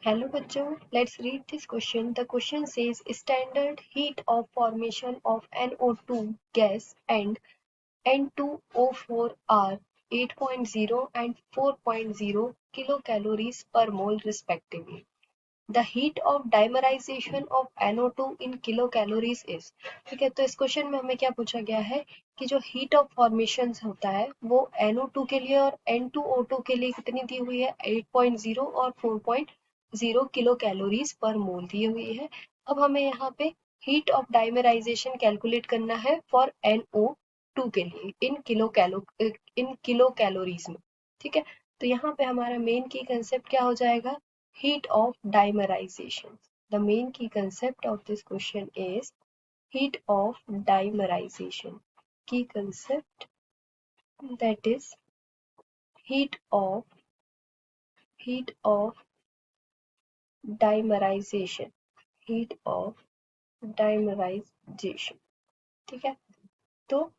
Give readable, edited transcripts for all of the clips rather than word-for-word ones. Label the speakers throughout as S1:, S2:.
S1: Hello बच्चों, let's read this question. The question says standard heat of formation of NO2 gas and N2O4 are 8.0 and 4.0 kilocalories per mole respectively. The heat of dimerization of NO2 in kilocalories is. ठीक है, तो इस question में हमें क्या पूछा गया है कि जो हीट ऑफ फॉर्मेशन होता है वो NO2 के लिए और N2O2 के लिए कितनी दी हुई है 8.0 और 4.0 किलो कैलोरीज पर मोल दी हुई है। अब हमें यहाँ पे हीट ऑफ डाइमराइजेशन कैलकुलेट करना है फॉर NO2 के लिए इन किलो कैलोरीज में। ठीक है, तो यहाँ पे हमारा मेन की कंसेप्ट क्या हो जाएगा, heat of dimerization. The main key concept of this question is heat of dimerization. Key concept, that is heat of dimerization. Heat of dimerization. ठीक है, तो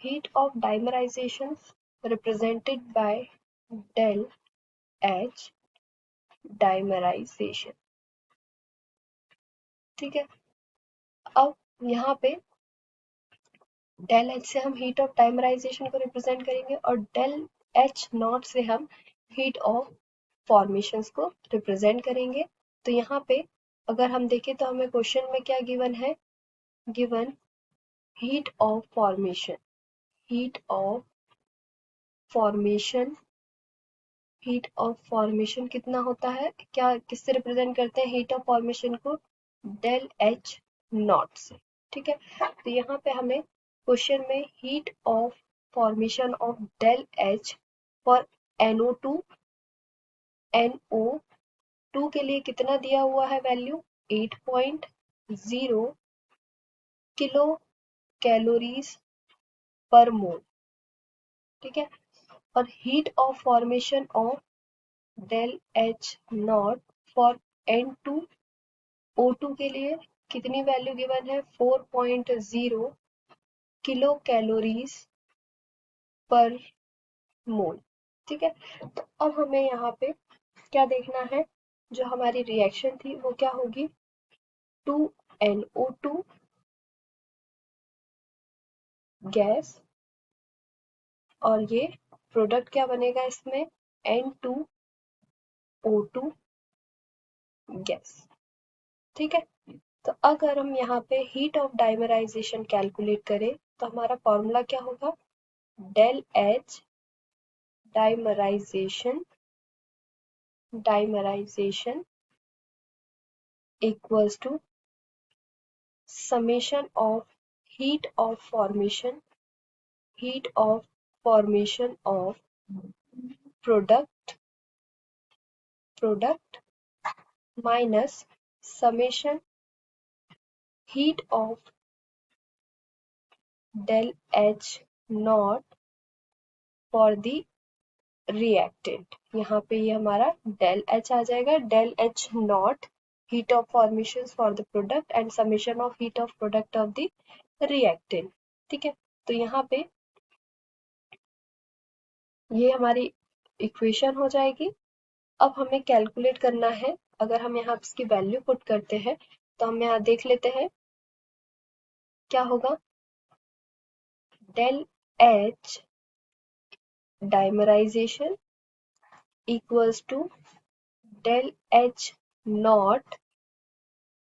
S1: heat of dimerization represented by del H dimerization. ठीक है, अब यहाँ पे del H से हम हीट ऑफ डाइमराइजेशन को रिप्रेजेंट करेंगे और डेल एच नॉट से हम हीट ऑफ फॉर्मेशंस को रिप्रेजेंट करेंगे। तो यहाँ पे अगर हम देखें तो हमें क्वेश्चन में क्या गिवन है, given heat of formation, heat of formation, heat of formation कितना होता है, क्या किससे रिप्रेजेंट करते हैं हीट ऑफ फॉर्मेशन को, डेल एच नॉट से। ठीक है, तो यहाँ पे हमें क्वेश्चन में heat of formation of del H for NO2 NO2 के लिए कितना दिया हुआ है value 8.0 kilo calories per mole. ठीक है, और heat of formation of del H not for N2O2 के लिए कितनी वैल्यू गिवन है 4.0 किलो कैलोरीज पर मोल। ठीक है, तो अब हमें यहाँ पे क्या देखना है, जो हमारी रिएक्शन थी वो क्या होगी, 2NO2 गैस और ये प्रोडक्ट क्या बनेगा इसमें N2O2 गैस। ठीक है, तो अगर हम यहाँ पे हीट ऑफ डाइमराइजेशन कैलकुलेट करें तो हमारा फॉर्मूला क्या होगा, del H dimerization equals to summation of heat of formation of product minus summation heat of del H naught for the reactant। यहाँ पे ये हमारा del H आ जाएगा, del H naught heat of formations for the product and summation of heat of product of the reactant। ठीक है, तो यहाँ पे ये हमारी इक्वेशन हो जाएगी। अब हमें कैलकुलेट करना है, अगर हम यहाँ इसकी वैल्यू पुट करते हैं तो हम यहाँ देख लेते हैं क्या होगा, del H dimerization equals to del H not,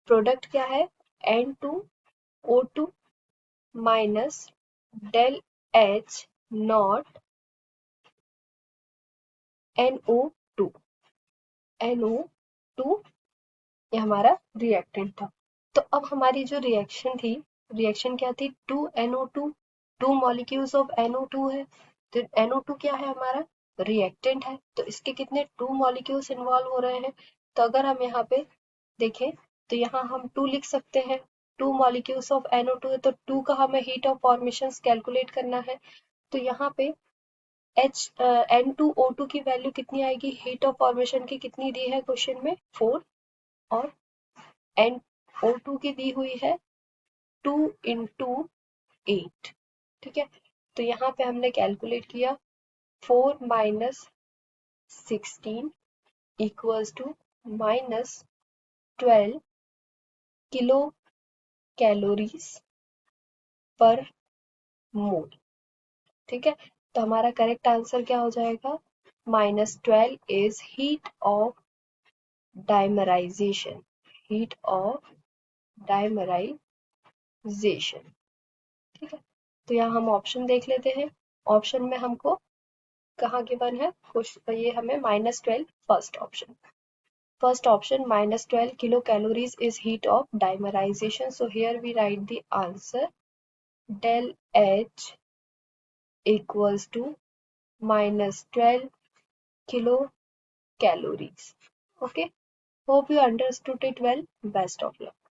S1: product क्या है N2O2 minus del H not NO2 ये हमारा रिएक्टेंट था। तो अब हमारी जो रिएक्शन थी, रिएक्शन क्या थी, 2NO2, 2 मॉलिक्यूल्स ऑफ NO2 है, तो NO2 क्या है हमारा रिएक्टेंट है, तो इसके कितने 2 मॉलिक्यूल्स इन्वॉल्व हो रहे हैं। तो अगर हम यहाँ पे देखें तो यहाँ हम 2 लिख सकते हैं, 2 मॉलिक्यूल्स ऑफ NO2 है तो 2 का हमें हीट ऑफ फॉर्मेशन कैलकुलेट करना है। तो यहाँ पे N2O2 की वैल्यू कितनी आएगी, हीट ऑफ फॉर्मेशन की कितनी दी है क्वेश्चन में 4, और NO2 की दी हुई है 2 into 8। ठीक है, तो यहाँ पे हमने कैलकुलेट किया 4 minus 16 equals to minus 12 kilo calories per mole. ठीक है, तो हमारा करेक्ट आंसर क्या हो जाएगा? -12 is heat of dimerisation, heat of dimerisation. ठीक है, तो यहाँ हम ऑप्शन देख लेते हैं। ऑप्शन में हमको कहाँ गिवन है क्वेश्चन, ये हमें -12 first option, -12 kilocalories is heat of dimerization. So here we write the answer del H equals to -12 kilocalories. Okay, hope you understood it well. Best of luck.